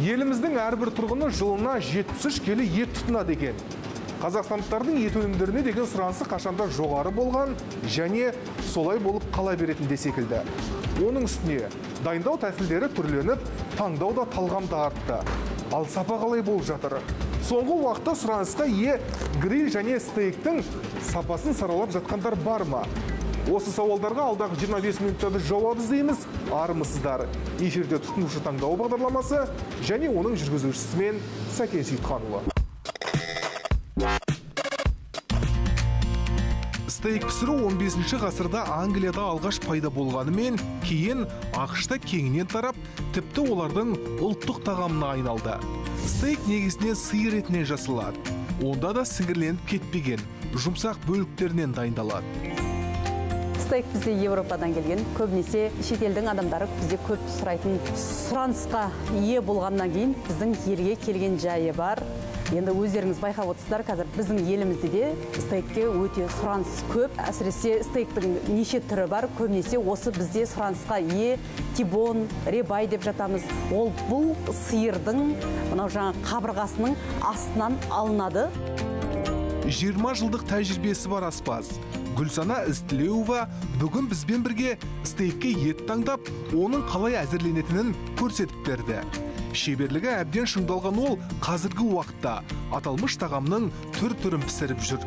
Еліміздің әрбір тұрғыны жылына 73 келі ет тұтынады екен. Қазақстандықтардың ет өнімдеріне деген сұранысы қашанда жоғары болған және солай болып қала беретін де секілді. Оның үстіне дайындау тәсілдері түрленіп, таңдау да талғамды артты. Ал сапа қалай болып жатыр? Соңғы уақытта сұранысқа ие гриль және стейктің сапасын саралап жатқандар бар ма? Осы сауалдарға алдағы 25 минутта біз жауап іздейміз. Армысыздар. Эфирде тұтынушы таңдауы бағдарламасы және оның жүргізушісімен Сәкен Сейітханұлы. Стейк пісіру 15 ғасырда Англияда алғаш пайда болғанымен, кейін ақш-та кеңінен тарап, тіпті олардың ұлттық тағамына айналды. Стейк негізінен сиыр етінен жасалады. Онда да сіңірленіп кетпеген, жұмсақ бөліктерінен дайындалады. Стейк бізде Европадан келген, көбінесе шетелдің адамдары бізде көп сұрайтын, сұранысқа ие болғаннан кейін біздің елге келген жайы бар. Енді өздеріңіз байқап отырсыздар, қазір біздің елімізде де стейкке өте сұраныс көп. Әсіресе стейктің неше түрі бар, көбінесе осы бізде сұранысқа ие тибон, ребай деп жатамыз. Ол бұл сиырдың мынау жаңа қабырғасының астынан алынады. 20 жылдық тәжірибесі бар аспаз Гүлсана Ізтілеуова бүгін бізбен бірге стейкке ет таңдап, оның қалай әзірленетінін көрсетіп берді. Шеберлігі әбден шыңдалған ол қазіргі уақытта аталмыш тағамның түр-түрін пісіріп жүр.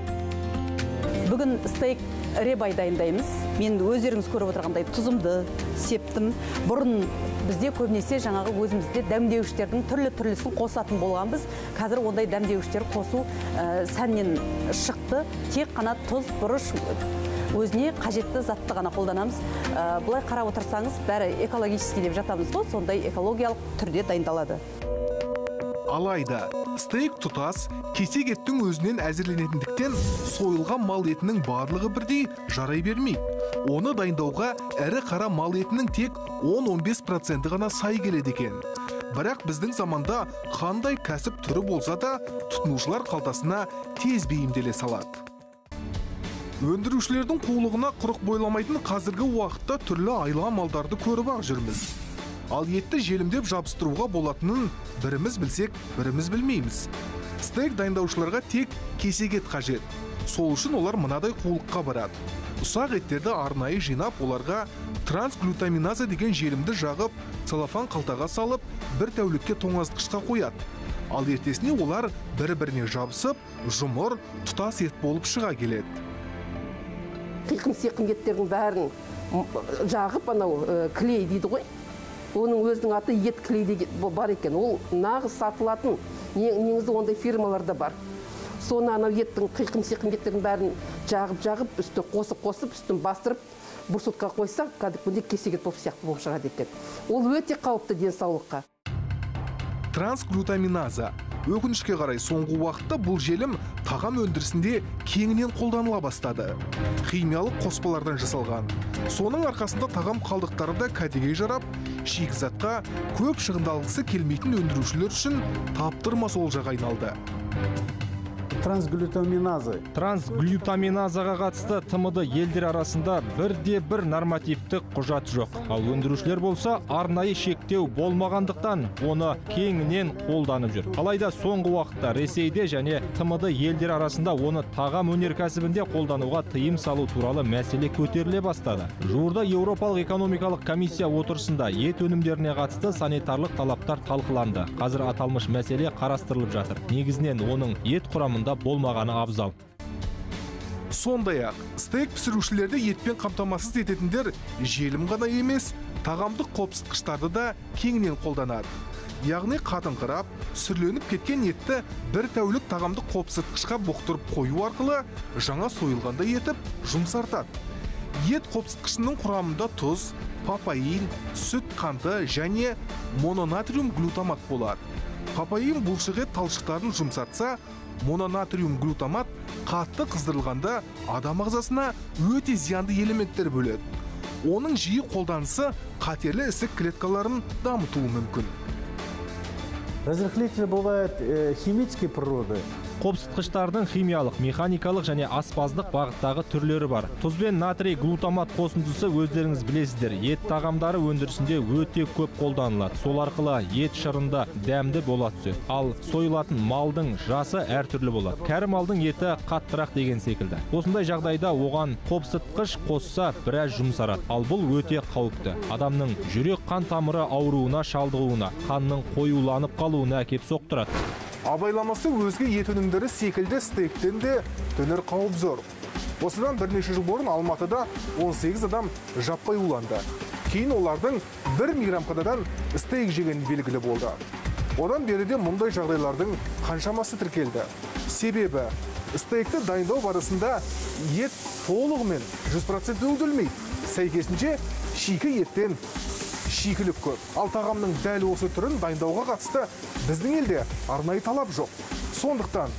Бүгін стейк ребай дайындаймыз. Мен өздеріңіз көріп отырғандай тұзымды септім. Бұрын бізде көбінесе жаңағы өзімізде дәмдеуіштердің түрлі-түрлісін қосатын болғанбыз. Қазір ондай дәмдеуіштер қосу сәннен шықты. Тек қана тұз, бұрыш, өзіне қажетті затты ғана қолданамыз. Бұлай қарап отырсаңыз, бәрі экологический деп жатамыз ғой, сондай экологиялық түрде дайындалады. Алайда, стейк тұтас, кесек еттің өзінен әзірленетіндіктен сойылған мал етінің барлығы бірдей жарай бермейді. Оны дайындауға әрі қара мал етінің тек 10-15% ғана сай келеді екен. Бірақ біздің заманда қандай кәсіп түрі болса да, тұтынушылар қалтасына тез бейімделе салады. Өндірушілердің қулығына құрық бойламайтын қазіргі уақытта түрлі айла малдарды көріп ақ жүрміз. Ал етті желімдеп жабыстыруға болатынын біріміз білсек, біріміз білмейміз. Стейк дайындаушыларға тек кесек ет қажет. Сол үшін олар мынадай қулыққа барады. Ұсақ еттерді арнайы жинап, оларға трансглютаминаза деген желімді жағып, целлофан қалтаға салып, бір тәулікке тоңазытқышқа қояды. Ал ертесіне олар бір-біріне жабысып, жұмыр, тұтас ет болып шыға келеді. Қиқым-сиқым еттердің бәрін жағып, анау клей дейді ғой. Оның өзінің аты ет клей бар екен. Ол нағыз сатылатын, негізі ондай фирмаларда бар. Соны анау еттің, қиқым-сиқым еттердің бәрін жағып, үсті қосып, үстін бастырып, бір сутқа қойсақ, кәдімгідей кесек ет болып сияқты болып шығады екен. Ол өте қауіпті денсаулыққа. Трансглютаминаза. Өкінішке қарай соңғы уақытта бұл желім тағам өндірісінде кеңінен қолданыла бастады. Химиялық қоспалардан жасалған. Соның арқасында тағам қалдықтары да кәдеге жарап, шикізатқа көп шығындалғысы келмейтін өндірушілер үшін таптырмас олжаға айналды. Трансглютаминазаға қатысты ТМД елдер арасында бірде-бір нормативтік құжат жоқ. Ал өндірушілер болса, арнайы шектеу болмағандықтан оны кеңінен қолданып жүр. Алайда соңғы уақытта Ресейде және ТМД елдер арасында оны тағам өнеркәсібінде қолдануға тыйым салу туралы мәселе көтеріле бастады. Жуырда Еуропалық экономикалық комиссия отырысында ет өнімдеріне қатысты санитарлық талаптар талқыланды. Қазір аталмыш мәселе қарастырылып жатыр. Негізінен оның ет құрамында болмағаны абзал. Сондай-ақ, стейк пісірушілерді етпен қамтамасыз ететіндер желім ғана емес, тағамдық қопсытқыштарды да кеңінен қолданады. Яғни қатыңқырап, сүрленіп кеткен етті бір тәулік тағамдық қопсытқышқа бұқтырып қою арқылы жаңа сойылғанда етіп жұмсартады. Ет қопсытқышының құрамында тұз, папаин, сүт қанты және мононатриум глютамат болады. Папаин бұлшық ет талшықтарын жұмсартса, мононатриум глютамат қатты қыздырылғанда адам ағзасына өте зиянды элементтер бөледі. Оның жиі қолданысы қатерлі ісік клеткаларын дамытуы мүмкін. Разрыхлители бывают химической природы, Қопсытқыштардың химиялық, механикалық және аспаздық бағыттағы түрлері бар. Тұз бен натрий глутамат қосындысы өздеріңіз білесіздер. Ет тағамдары өндірісінде өте көп қолданылады. Сол арқылы ет шырынды, дәмді бола түседі. Ал сойылатын малдың жасы әртүрлі болады. Кәрі малдың еті қаттырақ деген секілді. Осындай жағдайда оған қопсытқыш қосса біраз жұмсарады. Ал бұл өте қауіпті. Адамның жүрек қан тамыры ауруына шалдығуына, қанның қоюланып қалуына әкеп соқтырады. Абайламасы өзге ет өнімдері секілді стейктен де төнер қауіп зор. Осыдан бірнеше жыл бұрын Алматыда 18 адам жаппай уланды. Кейін олардың 1 мейрамханадан стейк жеген белгілі болды. Одан беріде мұндай жағдайлардың қаншамасы тіркелді. Себебі стейкті дайындау барысында ет толығымен 100% өңделмейді. Сәйкесінше шикі еттен шикілік көп. Ал тағамның дәл осы түрін дайындауға қатысты біздің елде арнайы талап жоқ. Сондықтан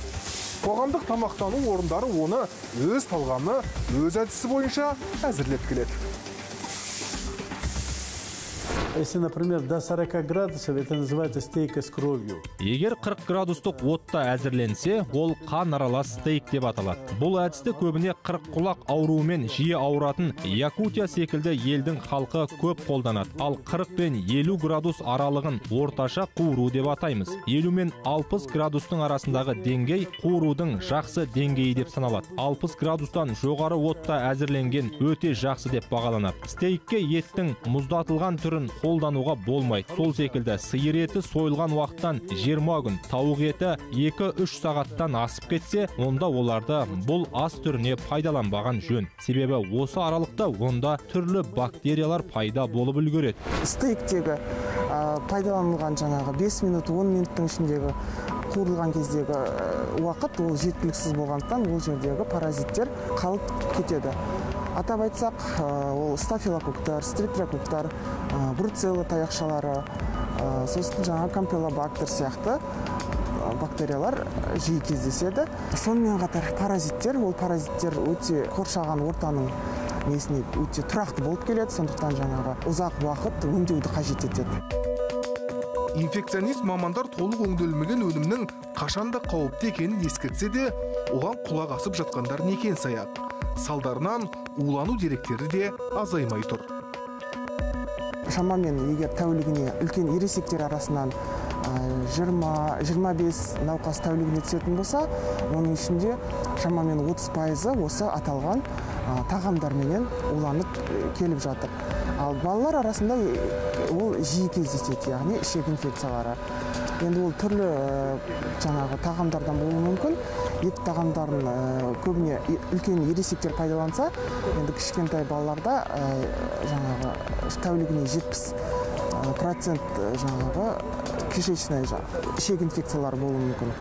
қоғамдық тамақтану орындары оны өз талғамы, өз әдісі бойынша әзірлеп келеді. Если, например, до 40 градусов, это называется стейк с кровью. Егер 40 градустық отта әзірленсе, ол қан аралас стейк деп аталады. Бұл әдісті көбіне 40 құлақ ауруымен жиі ауыратын Якутия секілді елдің халқы көп қолданады. Ал 40 пен 50 градус аралығын орташа қуыру деп атаймыз. 50 мен 60 градустың арасындағы деңгей қуырудың жақсы деңгейі деп саналады. 60 градустан жоғары отта әзірленген өте жақсы деп бағаланады. Стейкке еттің мұздатылған түрін қолдануға болмайды. Сол секілді сиыр еті сойылған уақыттан 20 күн, тауық еті 2-3 сағаттан асып кетсе, онда оларды бұл ас түріне пайдаланбаған жөн. Себебі осы аралықта онда түрлі бактериялар пайда болып үлгереді. Стейктегі пайдаланылған жаңағы 5 минут, 10 минуттың ішіндегі қуырылған кездегі уақыт ол жеткіліксіз болғандықтан ол жердегі паразиттер қалып кетеді. Атап айтсақ, ол стафилококктар, стрептококктар, бруцелла таяқшалары, сосын жаңа кампилобактер сияқты бактериялар жиі кездеседі. Сонымен қатар паразиттер, ол паразиттер өте қоршаған ортаның несіне өте тұрақты болып келеді, сондықтан жаңағы ұзақ уақыт өңдеуді қажет етеді. Инфекционист мамандар толық өңделмеген өнімнің қашанда қауіпті екенін ескертсе де, оған құлақ асып жатқандар некен саяқ. Салдарынан улану деректері де азаймай тұр. Шамамен егер тәулігіне үлкен ересектер арасынан 20-25 науқас тәулігіне түсетін болса, оның ішінде шамамен 30% осы аталған тағамдарменен уланып келіп жатыр. Ал балалар арасында ол жиі кездеседі, яғни ішек инфекциялары. Енді ол түрлі жаңағы тағамдардан болуы мүмкін. Ет тағамдарын көбіне үлкен ересектер пайдаланса, енді кішкентай балаларда жаңағы тәулігіне 70% жаңағы кишечный ішек инфекциялары болуы мүмкін.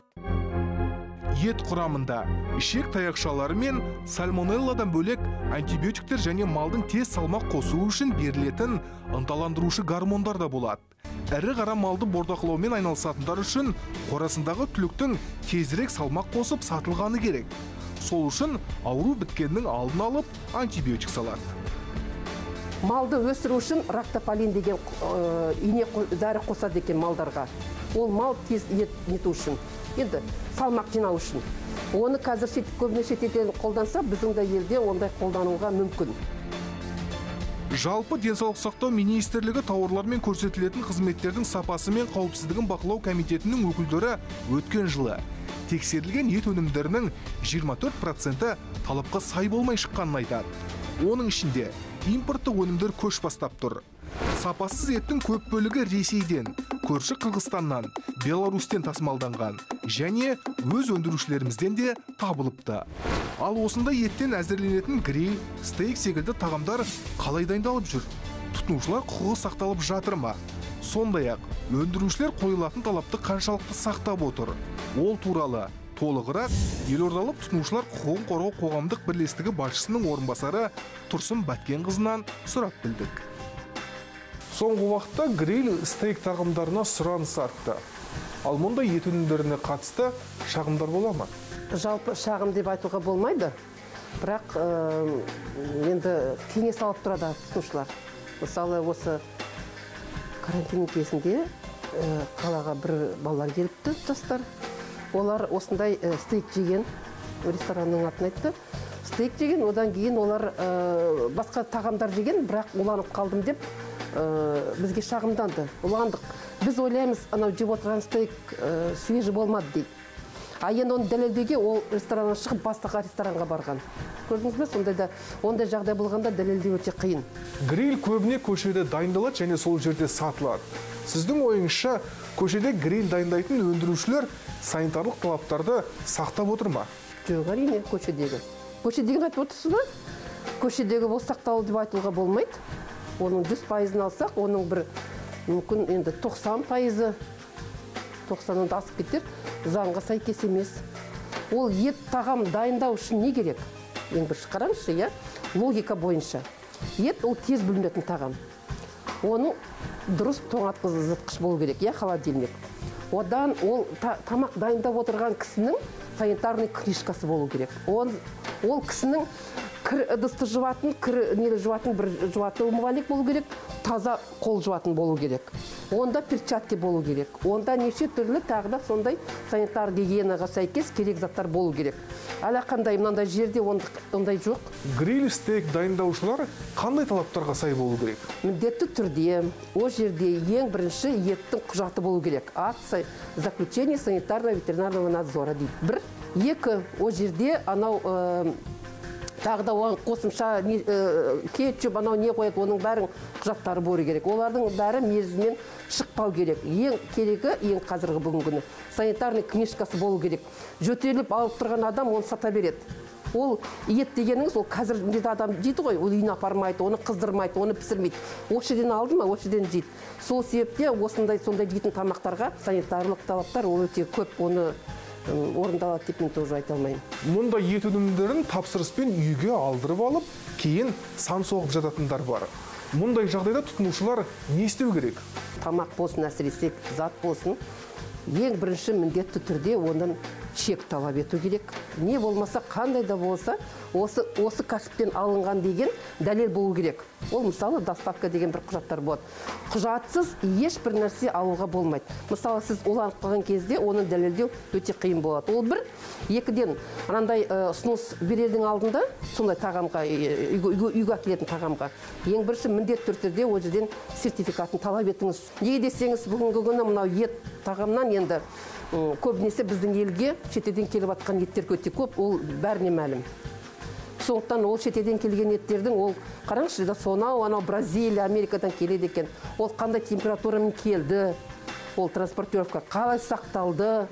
Ет құрамында ішек таяқшалары мен сальмонелладан бөлек антибиотиктер және малдың тез салмақ қосуы үшін берілетін ынталандырушы гормондар да болады. Әрі қара малды бордақылаумен айналысатындар үшін қорасындағы түліктің тезірек салмақ қосып сатылғаны керек. Сол үшін ауру біткеннің алдын алып антибиотик салады. Малды өсіру үшін рактополин деген ине дәрі қосады екен малдарға. Ол мал тез нету үшін, енді салмақ жинау үшін. Оны қазір көбіне шетелден қолданса, біздің де елде ондай қолдануға мүмкін. Жалпы денсаулық сақтау министрлігі тауарлар мен көрсетілетін қызметтердің сапасы мен қауіпсіздігін бақылау комитетінің өкілдері өткен жылы тексерілген ет өнімдерінің 24% талапқа сай болмай шыққанын айтады. Оның ішінде импорттық өнімдер көш бастап тұр. Сапасыз еттің көп бөлігі Ресейден, көрші Қырғызстаннан, Беларусьтен тасымалданған және өз өндірушілерімізден де табылыпты. Ал осында еттен әзірленетін гриль, стейк секілді тағамдар қалай дайындалып жүр? Тұтынушылар құқығы сақталып жатыр ма? Сондай-ақ, өндірушілер қойылатын талапты қаншалықты сақтап отыр? Ол туралы толығырақ елордалық тұтынушылар құқығын қорғау қоғамдық бірлестігі басшысының орынбасары Тұрсын Бәткенқызынан сұрап білдік. Соңғы уақытта гриль, стейк тағамдарына сұраныс артты. Ал мұндай ет өнімдеріне қатысты шағымдар бола ма? Жалпы шағым деп айтуға болмайды. Бірақ енді кеңес алып тұрады тұтынушылар. Мысалы, осы карантин кезінде қалаға бір балалар келіпті, жастар. олар осындай стейк жеген, ресторанның атын айтты. Стейк жеген, одан кейін олар басқа тағамдар жеген, бірақ уланып қалдым деп бізге шағымданды. Уландық. Біз ойлаймыз, анау жеп отырған стейк свежий болмады дейді. А енді оны дәлелдеуге ол рестораннан шығып басқа ресторанға барған. Көрдіңіз бе, ондай жағдай болғанда дәлелдеу өте қиын. Гриль көбіне көшеде дайындалады және сол жерде сатылады. Сіздің ойыңызша, көшеде гриль дайындайтын өндірушілер санитарлық талаптарды сақтап отыр ма? Жоқ, әрине, көшедегі. Көшедегі айтып отырсыз ба? Көшедегі бұл сақталды деп айтуға болмайды. Оның 100%-ын алсақ, оның бір мүмкін енді 90%, 90-ын асып кетер, заңға сәйкес емес. Ол ет тағам дайындау үшін не керек? Ең бір қараңызшы, иә? Логика бойынша. Ет ол тез бүлінетін тағам. Оның дұрыс тоңатқызғыш болу керек, иә, холодильник. Одан ол тамақ дайындап отырған кісінің санитарный книжкасы болу керек. Ол кісінің ыдысты жуатын, бір жуатын умывальник болу керек, таза қол жуатын болу керек. Онда перчатки болу керек. Онда неше түрлі тағы да сондай санитар гигиенаға сәйкес керек заттар болу керек. Әлі қандай мынандай жерде ондай жоқ. Гриль стейк дайындаушылар қандай талаптарға сай болу керек? Міндетті түрде о жерде ең бірінші еттің құжаты болу керек. Акция заключение санитарно-ветеринарного надзора дейді. Бір, екі, о жерде анау тағы да оған қосымша кетчуп, анау не қояды, оның бәрін құжаттары болу керек. Олардың бәрі мерзімнен шықпау керек. Ең керегі, ең қазіргі бүгінгі күні санитарный книжкасы болу керек. Жөтеліп алып тұрған адам оны сата береді. Ол ет дегеніңіз, ол қазір адам жейді ғой, ол үйіне апармайды, оны қыздырмайды, оны пісірмейді. Осы жерден алды ма, осы жерден жейді. Сол себепте осындай жейтін тамақтарға санитарлық талаптар ол өте көп, оны орындалады деп мен тоже айта алмаймын. Мұнда ет өнімдерін тапсырыспен үйге алдырып алып, кейін сан соғып жататындар бар. Мұндай жағдайда тұтынушылар не істеу керек? Тамақ болсын, әсіресе зат болсын, ең бірінші міндетті түрде оның чек талап ету керек. Не болмаса, қандай да болса, осы кәсіптен алынған деген дәлел болу керек. Ол мысалы доставка деген бір құжаттар болады. Құжатсыз ешбір нәрсе алуға болмайды. Мысалы сіз уланып қалған кезде оның дәлелдеу өте қиын болады. Ол бір, екіден анандай ұсыныс берердің алдында, сондай тағамға, үйге әкелетін тағамға, ең бірінші міндетті түрде ол жерден сертификатын талап етіңіз. Неге десеңіз, бүгінгі күні мынау ет тағамнан енді көбінесе біздің елге шетелден келіп жатқан еттер өте көп, ол бәріне мәлім. Сондықтан ол шетелден келген еттердің, ол қараңызшы, сонау анау Бразилия, Америкадан келеді екен. Ол қандай температурамен келді, ол транспортировка қалай сақталды,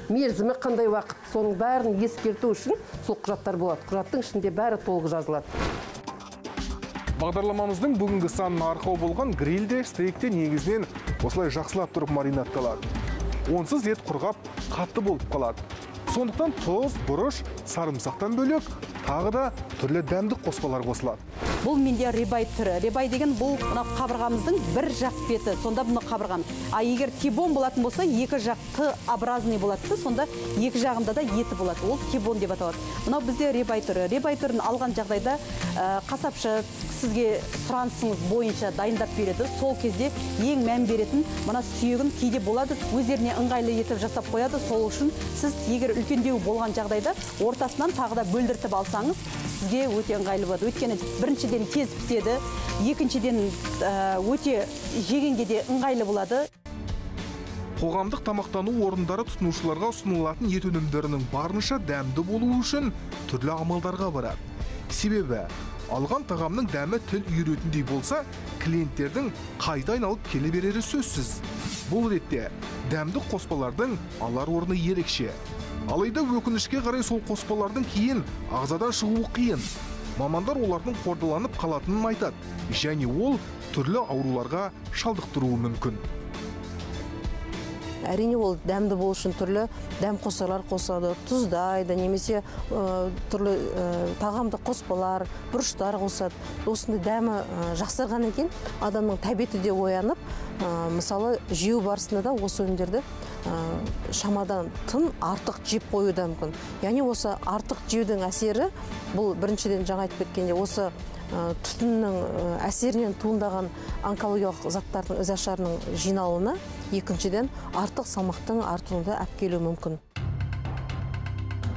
мерзімі қандай уақыт, соның бәрін ескерту үшін сол құжаттар болады. Құжаттың ішінде бәрі толық жазылады. Бағдарламамыздың бүгінгі санын арқау болған грильде, стейкте негізінен осылай жақсылап тұрып маринатталады. Онсыз ет құрғап, қатты болып қалады. Сондықтан тұз, бұрыш, сарымсақтан бөлек, тағы да түрлі дәмдік қоспалар қосылады. Бұл менде рибай түрі. Рибай деген бұл қабырғамыздың бір жақ беті. Сонда бұны қабырғам. А егер тибон болатын болса, екі жақ Т-образный болады, сонда екі жағында да еті болады. Ол тибон деп аталады. Мынау бізде рибай түрі. Рибай түрін алған жағдайда қасапшы сізге сұранысыңыз бойынша дайындап береді. Сол кезде ең мән беретін мына сүйегін кейде болады, өздеріне ыңғайлы етіп жасап қояды. Сол үшін сіз егер үлкендеу болған жағдайда ортасынан тағы да бөлдіртіп алсаңыз, сізге өте ыңғайлы болады. Өйткені біріншіден тез піседі, екіншіден өте жегенге де ыңғайлы болады. Қоғамдық тамақтану орындары тұтынушыларға ұсынылатын ет өнімдерінің барынша дәмді болуы үшін түрлі амалдарға барады. Себебі алған тағамның дәмі тіл үйретіндей болса, клиенттердің қайта айналып келе берері сөзсіз. Бұл ретте дәмді қоспалардың алар орны ерекше. Алайда өкінішке қарай сол қоспалардың кейін ағзадан шығуы қиын. Мамандар олардың қордаланып қалатынын айтады, және ол түрлі ауруларға шалдықтыруы мүмкін. Әрине ол дәмді болу үшін түрлі дәм қосарлар қосады, тұздайды, немесе түрлі тағамды қоспалар, бұрыштар қосады. Осындай дәмі жақсарған екен, адамның тәбеті де оянып, мысалы жеу барысында да осы өнімдерді шамадан тым артық жеп қою да мүмкін. Яғни осы артық жеудің әсері, бұл біріншіден жаңа айтып кеткенде, осы түтіннің әсерінен туындаған онкологиялық заттардың ізашарының жиналуына, екіншіден артық салмақтың артуында әпкелуі мүмкін.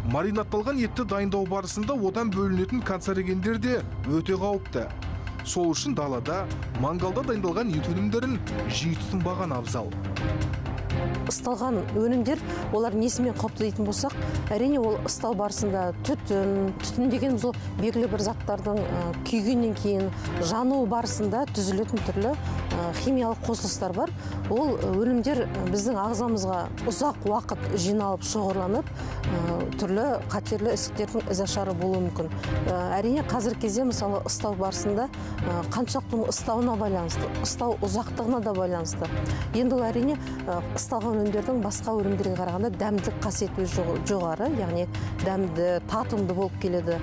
Маринатталған етті дайындау барысында одан бөлінетін канцерогендер де өте қауіпті. Сол үшін далада, мангалда дайындалған ет өнімдерін жиі тұтынбаған абзал. Ысталған өнімдер, олар несімен қауіпті дейтін болсақ, әрине ол ыстау барысында түтін дегеніміз ол белгілі бір заттардың күйгеннен кейін жану барысында түзілетін түрлі химиялық қосылыстар бар. Ол өнімдер біздің ағзамызға ұзақ уақыт жиналып шоғырланып, түрлі қатерлі ісіктердің ізашары болуы мүмкін. Әрине қазіргі кезде мысалы ыстау барысында қаншалықты ыстауына байланысты, ыстау ұзақтығына да байланысты. Енді ол әрине ысталған өнімдердің басқа өнімдерге қарағанда дәмдік қасиеті жоғары, яғни дәмді, татымды болып келеді.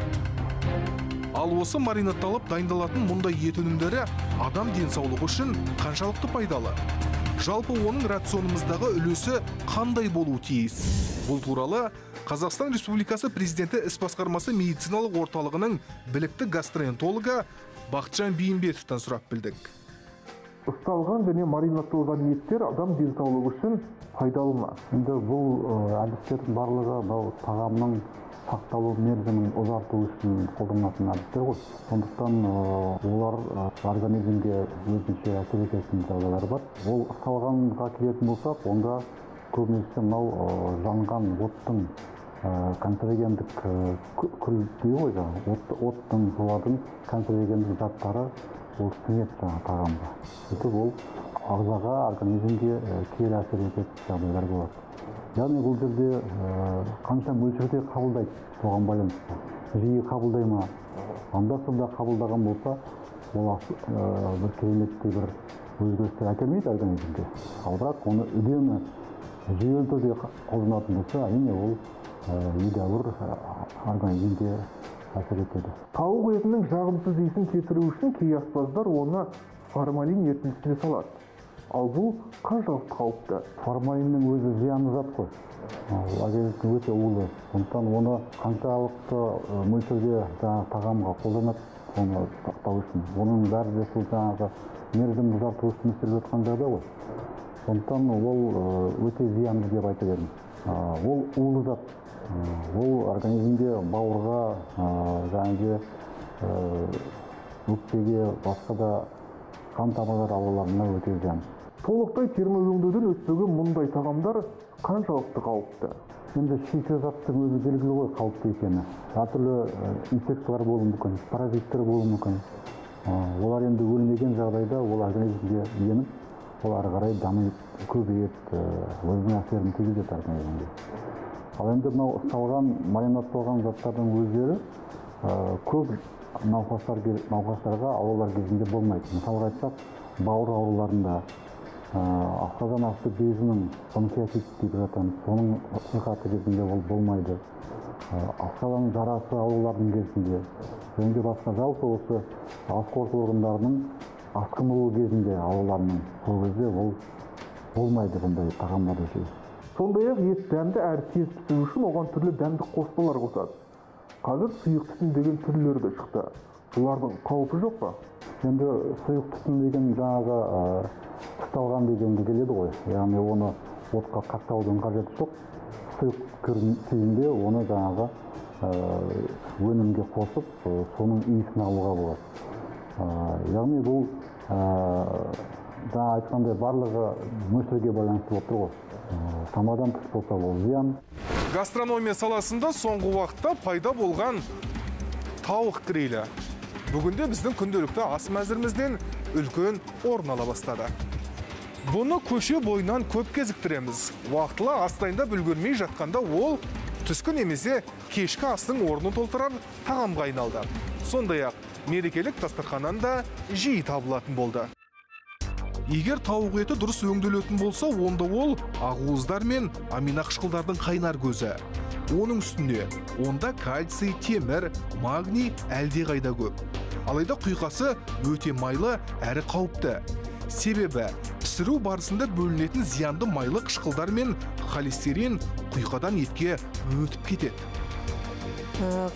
Ал осы маринатталып дайындалатын мұндай ет өнімдері адам денсаулығы үшін қаншалықты пайдалы? Жалпы оның рационымыздағы үлесі қандай болуы тиіс? Бұл туралы Қазақстан Республикасы Президенті іс басқармасы медициналық орталығының білікті гастроэнтологы Бақытжан Бейімбетовтан сұрап білдік. Ысталған және маринатталған еттер адам денсаулығы үшін пайдалы ма? Енді бұл әдістердің барлығы тағамның сақталу мерзімін ұзарту үшін қолданылатын әдістер ғой. Сондықтан олар организмге өзінше әсер ететін жағдайлар бар. Ол ысталғанға келетін болсақ, онда көбінесе мынау жанған оттың канцерогендік күл дейді ғой, оттың жуадың канцерогендік заттары ол сіңеді тағамға. Сөйтіп ол ағзаға, организмге кері әсер ететін жағдайлар болады. Яғни бұл жерде қанша мөлшерде қабылдайды, соған байланысты. Жиі қабылдай ма? Анда-санда қабылдаған болса, ол бір кереметтей бір өзгерістер әкелмейді организмге. Ал бірақ оны үдемі жүйелі түрде қолданатын болса, әрине ол едәуір организмге әсер етеді. Тауық етінің жағымсыз иісін кетіру үшін кей аспаздар оны формалин ертіндісіне салады. Ал бұл қаншалықты қауіпті? Формалиннің өзі зиянды зат қой. Организмге өте улы. Сондықтан оны қаншалықты мөлшерде тағамға қолданады, оны сақтау үшін. Оның бәрі де сол жаңағы мерзімді ұзарту үшін істеліп жатқан жағдай ғой. Сондықтан ол өте зиянды деп айта беремін. Ол улы зат. Ол организмге, бауырға, жаңағы өкпеге, басқа да қан тамырлар ауруларына өте зиян. Толықтай термоөңдеуден өтпеген мұндай тағамдар қаншалықты қауіпті? Енді шикі заттың өзі белгілі ғой қауіпті екені. Әртүрлі инфекциялар болуы мүмкін, паразиттер болуы мүмкін. Олар енді өлмеген жағдайда ол организмге еніп, ол ары қарай дамиып, көбейіп, өзінің әсерін тигізеді организмге. Ал енді мынау ысталған, маринатталған заттардың өздері көп науқастарға аурулар кезінде болмайды. Мысалға айтсақ, бауыр ауруларында, асқазан асты безінің панкреатит деп жатамыз, соның сырқаты кезінде ол болмайды. Асқазан жарасы аурулардың кезінде, және басқа жалпы осы ас қорыту органдарының асқынуы кезінде ауруларының сол кезде ол болмайды бұндай тағамдарды жеу. Сондай-ақ ет дәмді әрі тез пісіру үшін оған түрлі дәмді қоспалар қосады. Қазір сұйық түтін деген түрлері де шықты. Бұлардың қаупі жоқ па? Енді сұйық түтін деген жаңағы ысталған дегенге келеді ғой. Яғни оны отқа қақтаудың қажеті жоқ. Сұйық күйінде оны жаңағы өнімге қосып, соның иісін алуға болады. Яғни бұл жаңа айтқандай барлығы мөлшерге байланысты болып тұр ғой. Шамадан тыс болса ол зиян. Гастрономия саласында соңғы уақытта пайда болған тауық грилі бүгінде біздің күнделікті ас мәзірімізден үлкен орын ала бастады. Бұны көше бойынан көп кезіктіреміз. Уақытылы ас дайындап үлгермей жатқанда ол түскі немесе кешкі астың орнын толтырар тағамға айналды. Сондай-ақ мерекелік дастарханнан да жиі табылатын болды. Егер тауық еті дұрыс өңделетін болса, онда ол ақуыздар мен аминақышқылдардың қайнар көзі. Оның үстіне онда кальций, темір, магний әлдеқайда көп. Алайда құйқасы өте майлы әрі қауіпті. Себебі пісіру барысында бөлінетін зиянды майлы қышқылдар мен холестерин құйқадан етке өтіп кетеді.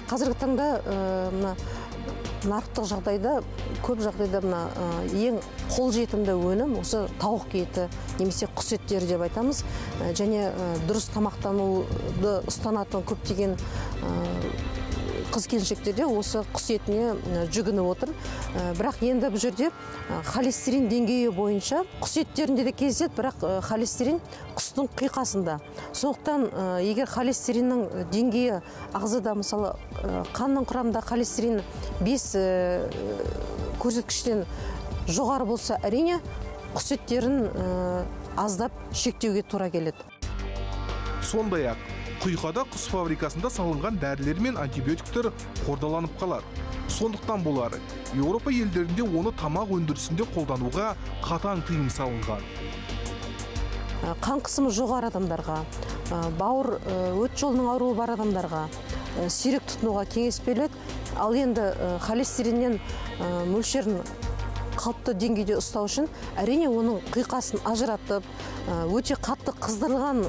Қазіргі таңда нарықтық жағдайда көп жағдайда мына ең қолжетімді өнім осы тауық еті немесе құс еттері деп айтамыз. Және дұрыс тамақтануды ұстанатын көптеген қыз-келіншектерде осы құс етіне жүгініп отыр. Бірақ енді бұл жерде холестерин деңгейі бойынша құс еттерінде де кездеседі, бірақ холестерин құстың қиқасында. Сондықтан егер холестериннің деңгейі ағзада, мысалы, қанның құрамында холестерин 5 көрсеткіштен жоғары болса, әрине құс еттерін аздап шектеуге тура келеді. Сондай-ақ құйқада құс фабрикасында салынған дәрілер мен антибиотиктер қордаланып қалады. Сондықтан болар, Еуропа елдерінде оны тамақ өндірісінде қолдануға қатаң тыйым салынған. Қан қысымы жоғары адамдарға, бауыр өт жолының ауруы бар адамдарға сирек тұтынуға кеңес беріледі. Ал енді холестериннен мөлшерін қалыпты деңгейде ұстау үшін әрине оның қиқасын ажыратып, өте қатты қыздырылған,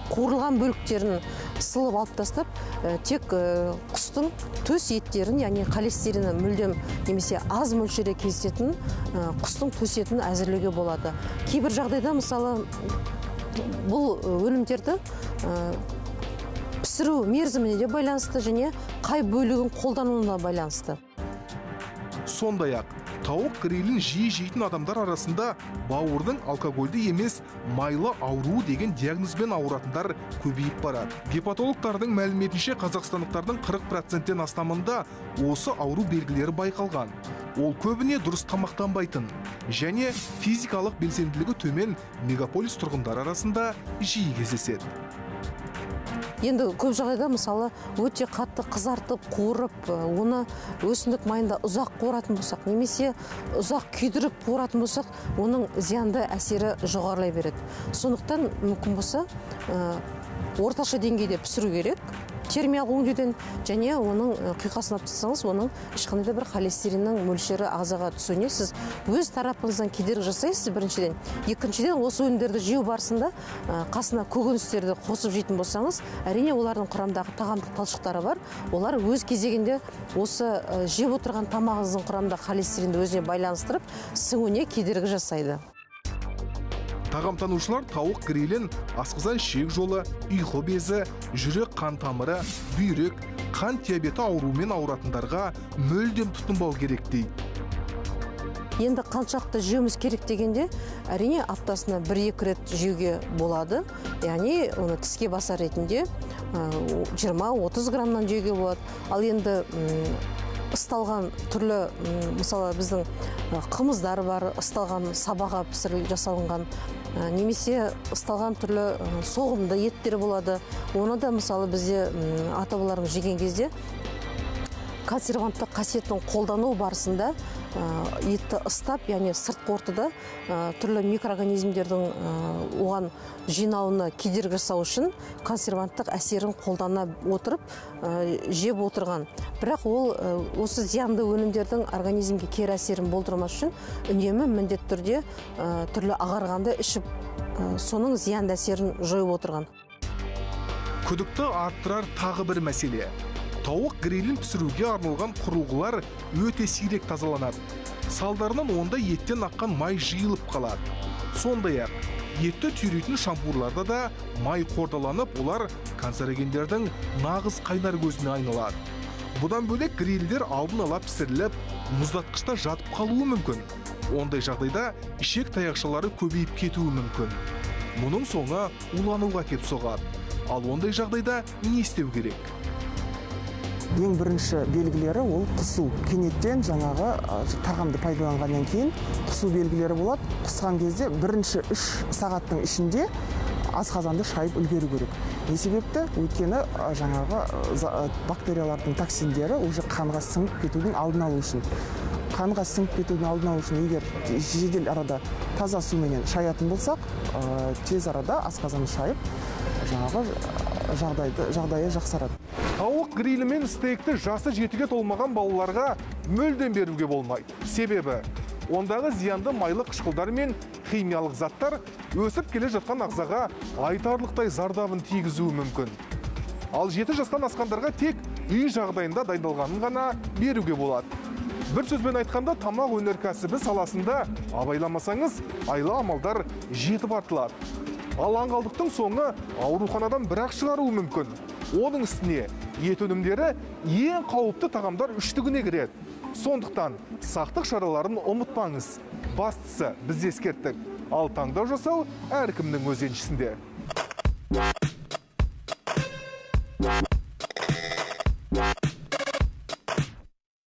қуырылған бөліктерін сылып алып тастап, тек құстың төс еттерін, яғни холестерині мүлдем немесе аз мөлшерде кездесетін құстың төс етін әзірлеуге болады. Кейбір жағдайда, мысалы, бұл өнімдерді пісіру мерзіміне де байланысты және қай бөлігін қолдануына байланысты. Сондай-ақ, тауық грилін жиі жейтін адамдар арасында бауырдың алкогольді емес майлы ауруы деген диагнозбен ауыратындар көбейіп барады. Гепатологтардың мәліметінше қазақстандықтардың 40%-тен астамында осы ауру белгілері байқалған. Ол көбіне дұрыс тамақтанбайтын және физикалық белсенділігі төмен мегаполис тұрғындар арасында жиі кездеседі. Енді көп жағдайда, мысалы, өте қатты қызартып, қуырып, оны өсімдік майында ұзақ қуыратын болсақ, немесе ұзақ күйдіріп қуыратын болсақ, оның зиянды әсері жоғарылай береді. Сондықтан мүмкін болса, орташа деңгейде пісіру керек, термиялық өңдеуден, және оның қиқасын алып тастасаңыз, оның ешқандай да бір холестериннің мөлшері ағзаға түсуіне сіз өз тарапыңыздан кедергі жасайсыз, біріншіден. Екіншіден, осы өнімдерді жеу барысында қасына көкөністерді қосып жейтін болсаңыз, әрине олардың құрамдағы тағамдық талшықтары бар. Олар өз кезегінде осы жеп отырған тамағыңыздың құрамында холестеринді өзіне байланыстырып, сіңуіне кедергі жасайды. Тағамтанушылар тауық грилін асқазан ішек жолы, ұйқы безі, жүрек қан тамыры, бүйрек, қан диабеті ауруымен ауыратындарға мүлдем тұтынбау керек дейді. Енді қаншақты жеуіміз керек дегенде, әрине аптасына 1-2 рет жеуге болады. Яғни оны тіске басар ретінде 20-30 граммнан жеуге болады. Ал енді ысталған түрлі, мысалы, біздің қымыздар бар, ысталған сабаға пісіріліп жасалынған, немесе ысталған түрлі соғымды еттер болады. Оны да, мысалы, бізде ата-бабаларымыз жеген кезде консерванттық қасиетін қолдану барысында етті ыстап, яғни сыртқы ортада түрлі микроорганизмдердің оған жинауына кедергі жасау үшін консерванттық әсерін қолдана отырып жеп отырған. Бірақ ол осы зиянды өнімдердің организмге кері әсерін болдырмас үшін үнемі міндетті түрде түрлі ағарғанды ішіп, соның зиянды әсерін жойып отырған. Күдікті арттырар тағы бір мәселе. Тауық грилін пісіруге арналған құрылғылар өте сирек тазаланады. Салдарынан онда еттен аққан май жиылып қалады. Сондай-ақ, етті түйрейтін шампурларда да май қордаланып, олар канцерогендердің нағыз қайнар көзіне айналады. Бұдан бөлек грилдер алдын ала пісіріліп, мұздатқышта жатып қалуы мүмкін. Ондай жағдайда ішек таяқшалары көбейіп кетуі мүмкін. Мұның соңы улануға кеп соғады. Ал ондай жағдайда не істеу керек? Ең бірінші белгілері ол құсу. Кенеттен жаңағы тағамды пайдаланғаннан кейін құсу белгілері болады. Құсқан кезде бірінші 3 сағаттың ішінде асқазанды шайып үлгеру керек. Не себепті? Өйткені жаңағы бактериялардың токсиндері уже қанға сіңіп кетудің алдын алу үшін. Қанға сіңіп кетудің алдын алу үшін егер жедел арада таза суменен шаятын болсақ, тез арада асқазанды шайып, жаңағы жағдайы жақсарады. Тауық грилі мен стейкті жасы 7-ге толмаған балаларға мүлдем беруге болмайды. Себебі, ондағы зиянды майлы қышқылдар мен химиялық заттар өсіп келе жатқан ағзаға айтарлықтай зардабын тигізуі мүмкін. Ал 7 жастан асқандарға тек үй жағдайында дайындалғанын ғана беруге болады. Бір сөзбен айтқанда, тамақ өнеркәсібі саласында абайламасаңыз, айла амалдар жетіп артылады. Ал аңғалдықтың соңы ауруханадан бірақ шығаруы мүмкін. Оның үстіне ет өнімдері ең қауіпті тағамдар үштігіне кіреді. Сондықтан сақтық шараларын ұмытпаңыз. Бастысы біз ескерттік. Ал таңдау жасау әркімнің өз еншісінде.